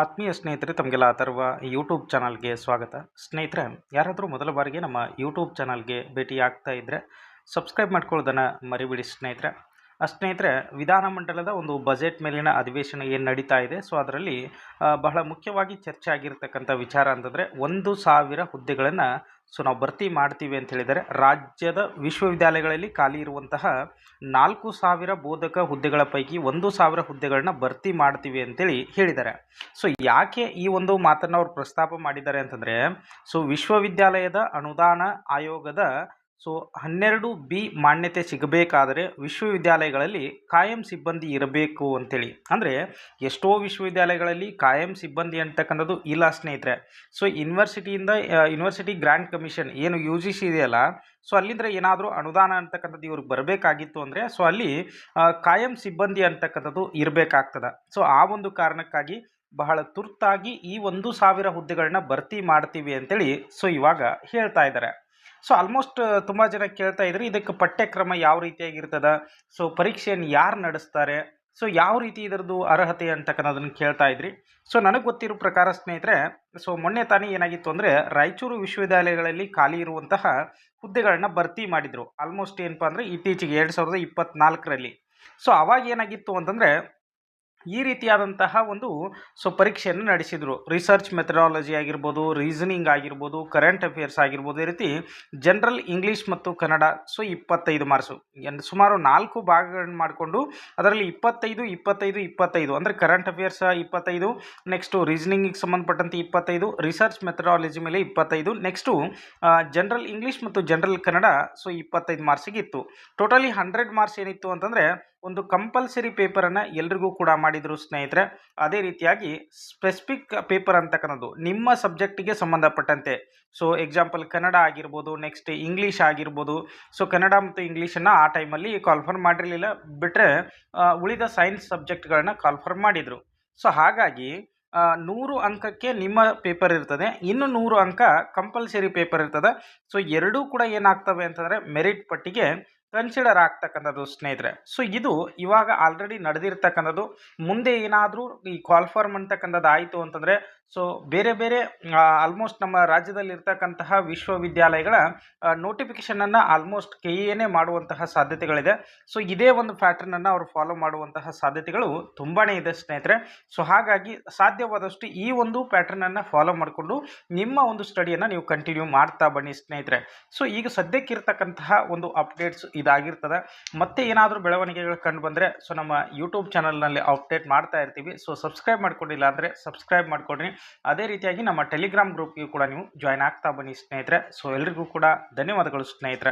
ಆತ್ಮೀಯ ಸ್ನೇಹಿತರೆ, ತಮಗೆಲ್ಲ ಅಥರ್ವ ಯೂಟ್ಯೂಬ್ ಚಾನಲ್ಗೆ ಸ್ವಾಗತ. ಸ್ನೇಹಿತರೆ, ಯಾರಾದರೂ ಮೊದಲ ಬಾರಿಗೆ ನಮ್ಮ ಯೂಟ್ಯೂಬ್ ಚಾನಲ್ಗೆ ಭೇಟಿ ಆಗ್ತಾ ಇದ್ದರೆ ಸಬ್ಸ್ಕ್ರೈಬ್ ಮಾಡ್ಕೊಳ್ಳೋದನ್ನು ಮರಿಬಿಡಿ ಸ್ನೇಹಿತರೆ. ಸ್ನೇಹಿತರೆ, ವಿಧಾನಮಂಡಲದ ಒಂದು ಬಜೆಟ್ ಮೇಲಿನ ಅಧಿವೇಶನ ಏನು ನಡೀತಾ ಇದೆ, ಸೊ ಅದರಲ್ಲಿ ಬಹಳ ಮುಖ್ಯವಾಗಿ ಚರ್ಚೆ ಆಗಿರ್ತಕ್ಕಂಥ ವಿಚಾರ ಅಂತಂದರೆ 1,000 ಹುದ್ದೆಗಳನ್ನು ನಾವು ಭರ್ತಿ ಮಾಡ್ತೀವಿ ಅಂತ ಹೇಳಿದರೆ ರಾಜ್ಯದ ವಿಶ್ವವಿದ್ಯಾಲಯಗಳಲ್ಲಿ ಖಾಲಿ ಇರುವಂತಹ 4,000 ಬೋಧಕ ಹುದ್ದೆಗಳ ಪೈಕಿ 1,000 ಹುದ್ದೆಗಳನ್ನ ಭರ್ತಿ ಮಾಡ್ತೀವಿ ಅಂತೇಳಿ ಹೇಳಿದ್ದಾರೆ. ಸೊ ಯಾಕೆ ಈ ಒಂದು ಮಾತನ್ನು ಅವ್ರು ಪ್ರಸ್ತಾಪ ಮಾಡಿದ್ದಾರೆ ಅಂತಂದರೆ, ಸೊ ವಿಶ್ವವಿದ್ಯಾಲಯದ ಅನುದಾನ ಆಯೋಗದ 12B ಮಾನ್ಯತೆ ಸಿಗಬೇಕಾದರೆ ವಿಶ್ವವಿದ್ಯಾಲಯಗಳಲ್ಲಿ ಕಾಯಂ ಸಿಬ್ಬಂದಿ ಇರಬೇಕು ಅಂತೇಳಿ. ಅಂದರೆ ಎಷ್ಟೋ ವಿಶ್ವವಿದ್ಯಾಲಯಗಳಲ್ಲಿ ಕಾಯಂ ಸಿಬ್ಬಂದಿ ಅಂತಕ್ಕಂಥದ್ದು ಇಲ್ಲ ಸ್ನೇಹಿತರೆ. ಸೊ ಯೂನಿವರ್ಸಿಟಿ ಗ್ರ್ಯಾಂಟ್ ಕಮಿಷನ್ ಏನು UGC ಇದೆಯಲ್ಲ, ಸೊ ಅಲ್ಲಿಂದ ಏನಾದರೂ ಅನುದಾನ ಅಂತಕ್ಕಂಥದ್ದು ಇವ್ರಿಗೆ ಬರಬೇಕಾಗಿತ್ತು ಅಂದರೆ ಸೊ ಅಲ್ಲಿ ಕಾಯಂ ಸಿಬ್ಬಂದಿ ಅಂತಕ್ಕಂಥದ್ದು ಇರಬೇಕಾಗ್ತದೆ. ಸೊ ಆ ಒಂದು ಕಾರಣಕ್ಕಾಗಿ ಬಹಳ ತುರ್ತಾಗಿ ಈ 1,000 ಹುದ್ದೆಗಳನ್ನ ಭರ್ತಿ ಮಾಡ್ತೀವಿ ಅಂತೇಳಿ ಸೊ ಇವಾಗ ಹೇಳ್ತಾ ಇದ್ದಾರೆ. ಸೊ ಆಲ್ಮೋಸ್ಟ್ ತುಂಬ ಜನ ಕೇಳ್ತಾ ಇದ್ರಿ, ಇದಕ್ಕೆ ಪಠ್ಯಕ್ರಮ ಯಾವ ರೀತಿಯಾಗಿರ್ತದ, ಸೊ ಪರೀಕ್ಷೆಯನ್ನು ಯಾರು ನಡೆಸ್ತಾರೆ, ಸೊ ಯಾವ ರೀತಿ ಇದರದ್ದು ಅರ್ಹತೆ ಅಂತಕ್ಕನ್ನೋದನ್ನು ಕೇಳ್ತಾ ಇದ್ರಿ. ಸೊ ನನಗೆ ಗೊತ್ತಿರೋ ಪ್ರಕಾರ ಸ್ನೇಹಿತರೆ, ಸೊ ಮೊನ್ನೆ ತಾನೇ ಏನಾಗಿತ್ತು ಅಂದರೆ ರಾಯಚೂರು ವಿಶ್ವವಿದ್ಯಾಲಯಗಳಲ್ಲಿ ಖಾಲಿ ಇರುವಂತಹ ಹುದ್ದೆಗಳನ್ನ ಭರ್ತಿ ಮಾಡಿದರು. ಆಲ್ಮೋಸ್ಟ್ ಏನಪ್ಪ ಅಂದರೆ ಇತ್ತೀಚೆಗೆ 2024ರಲ್ಲಿ. ಸೊ ಅವಾಗ ಏನಾಗಿತ್ತು ಅಂತಂದರೆ ಈ ರೀತಿಯಾದಂತಹ ಒಂದು ಪರೀಕ್ಷೆಯನ್ನು ನಡೆಸಿದರು. ರಿಸರ್ಚ್ ಮೆಥಡಾಲಜಿ ಆಗಿರ್ಬೋದು, ರೀಸನಿಂಗ್ ಆಗಿರ್ಬೋದು, ಕರೆಂಟ್ ಅಫೇರ್ಸ್ ಆಗಿರ್ಬೋದು, ಈ ರೀತಿ ಜನರಲ್ ಇಂಗ್ಲೀಷ್ ಮತ್ತು ಕನ್ನಡ 25 ಮಾರ್ಕ್ಸು ಸುಮಾರು 4 ಭಾಗಗಳನ್ನು ಮಾಡಿಕೊಂಡು ಅದರಲ್ಲಿ 25 ಅಂದರೆ ಕರೆಂಟ್ ಅಫೇರ್ಸ್ 25, ನೆಕ್ಸ್ಟು ರೀಸನಿಂಗಿಗೆ ಸಂಬಂಧಪಟ್ಟಂತೆ 25, ರಿಸರ್ಚ್ ಮೆಥಡಾಲಜಿ ಮೇಲೆ 25, ನೆಕ್ಸ್ಟು ಜನರಲ್ ಇಂಗ್ಲೀಷ್ ಮತ್ತು ಜನರಲ್ ಕನ್ನಡ 25 ಮಾರ್ಕ್ಸಿಗೆ ಇತ್ತು. ಟೋಟಲಿ 100 ಮಾರ್ಕ್ಸ್ ಏನಿತ್ತು ಅಂತಂದರೆ ಒಂದು ಕಂಪಲ್ಸರಿ ಪೇಪರನ್ನು ಎಲ್ರಿಗೂ ಕೂಡ ಮಾಡಿದರು ಸ್ನೇಹಿತರೆ. ಅದೇ ರೀತಿಯಾಗಿ ಸ್ಪೆಸಿಫಿಕ್ ಪೇಪರ್ ಅಂತಕ್ಕನ್ನೋದು ನಿಮ್ಮ ಸಬ್ಜೆಕ್ಟಿಗೆ ಸಂಬಂಧಪಟ್ಟಂತೆ, ಸೊ ಎಕ್ಸಾಂಪಲ್ ಕನ್ನಡ ಆಗಿರ್ಬೋದು, ನೆಕ್ಸ್ಟ್ ಇಂಗ್ಲೀಷ್ ಆಗಿರ್ಬೋದು. ಸೊ ಕನ್ನಡ ಮತ್ತು ಇಂಗ್ಲೀಷನ್ನು ಆ ಟೈಮಲ್ಲಿ ಕಾಲ್ಫರ್ ಮಾಡಿರಲಿಲ್ಲ, ಬಿಟ್ಟರೆ ಉಳಿದ ಸೈನ್ಸ್ ಸಬ್ಜೆಕ್ಟ್ಗಳನ್ನ ಕಾಲ್ಫರ್ ಮಾಡಿದರು. ಸೊ ಹಾಗಾಗಿ 100 ಅಂಕಕ್ಕೆ ನಿಮ್ಮ ಪೇಪರ್ ಇರ್ತದೆ, ಇನ್ನು 100 ಅಂಕ ಕಂಪಲ್ಸರಿ ಪೇಪರ್ ಇರ್ತದೆ. ಸೊ ಎರಡೂ ಕೂಡ ಏನಾಗ್ತವೆ ಅಂತಂದರೆ ಮೆರಿಟ್ ಪಟ್ಟಿಗೆ ಕನ್ಸಿಡರ್ ಆಗ್ತಕ್ಕಂಥದ್ದು ಸ್ನೇಹಿತರೆ. ಸೊ ಇದು ಇವಾಗ ಆಲ್ರೆಡಿ ನಡೆದಿರ್ತಕ್ಕಂಥದ್ದು. ಮುಂದೆ ಏನಾದರೂ ಈ ಕಾಲ್ಫಾರ್ಮ್ ಅಂತಕ್ಕಂಥದ್ದು ಆಯಿತು ಅಂತಂದರೆ ಸೊ ಬೇರೆ ಬೇರೆ ಆಲ್ಮೋಸ್ಟ್ ನಮ್ಮ ರಾಜ್ಯದಲ್ಲಿರ್ತಕ್ಕಂತಹ ವಿಶ್ವವಿದ್ಯಾಲಯಗಳ ನೋಟಿಫಿಕೇಷನನ್ನು ಆಲ್ಮೋಸ್ಟ್ KEA ಮಾಡುವಂತಹ ಸಾಧ್ಯತೆಗಳಿದೆ. ಸೊ ಇದೇ ಒಂದು ಪ್ಯಾಟರ್ನನ್ನು ಅವರು ಫಾಲೋ ಮಾಡುವಂತಹ ಸಾಧ್ಯತೆಗಳು ತುಂಬಾ ಇದೆ ಸ್ನೇಹಿತರೆ. ಸೊ ಹಾಗಾಗಿ ಸಾಧ್ಯವಾದಷ್ಟು ಈ ಒಂದು ಪ್ಯಾಟರ್ನನ್ನು ಫಾಲೋ ಮಾಡಿಕೊಂಡು ನಿಮ್ಮ ಒಂದು ಸ್ಟಡಿಯನ್ನು ನೀವು ಕಂಟಿನ್ಯೂ ಮಾಡ್ತಾ ಬನ್ನಿ ಸ್ನೇಹಿತರೆ. ಸೊ ಈಗ ಸದ್ಯಕ್ಕಿರ್ತಕ್ಕಂತಹ ಒಂದು ಅಪ್ಡೇಟ್ಸ್ ಇದಾಗಿರ್ತದೆ. ಮತ್ತೆ ಏನಾದರೂ ಬೆಳವಣಿಗೆಗಳು ಕಂಡು ಬಂದರೆ ಸೊ ನಮ್ಮ ಯೂಟ್ಯೂಬ್ ಚಾನಲ್ನಲ್ಲಿ ಅಪ್ಡೇಟ್ ಮಾಡ್ತಾ ಇರ್ತೀವಿ. ಸೊ ಸಬ್ಸ್ಕ್ರೈಬ್ ಮಾಡ್ಕೊಂಡಿಲ್ಲ ಅಂದರೆ ಸಬ್ಸ್ಕ್ರೈಬ್ ಮಾಡ್ಕೊಡ್ರಿ. ಅದೇ ರೀತಿಯಾಗಿ ನಮ್ಮ ಟೆಲಿಗ್ರಾಮ್ ಗ್ರೂಪ್ಗೆ ಕೂಡ ನೀವು ಜಾಯ್ನ್ ಆಗ್ತಾ ಬನ್ನಿ ಸ್ನೇಹಿತರೆ. ಸೊ ಎಲ್ರಿಗೂ ಕೂಡ ಧನ್ಯವಾದಗಳು ಸ್ನೇಹಿತರೆ.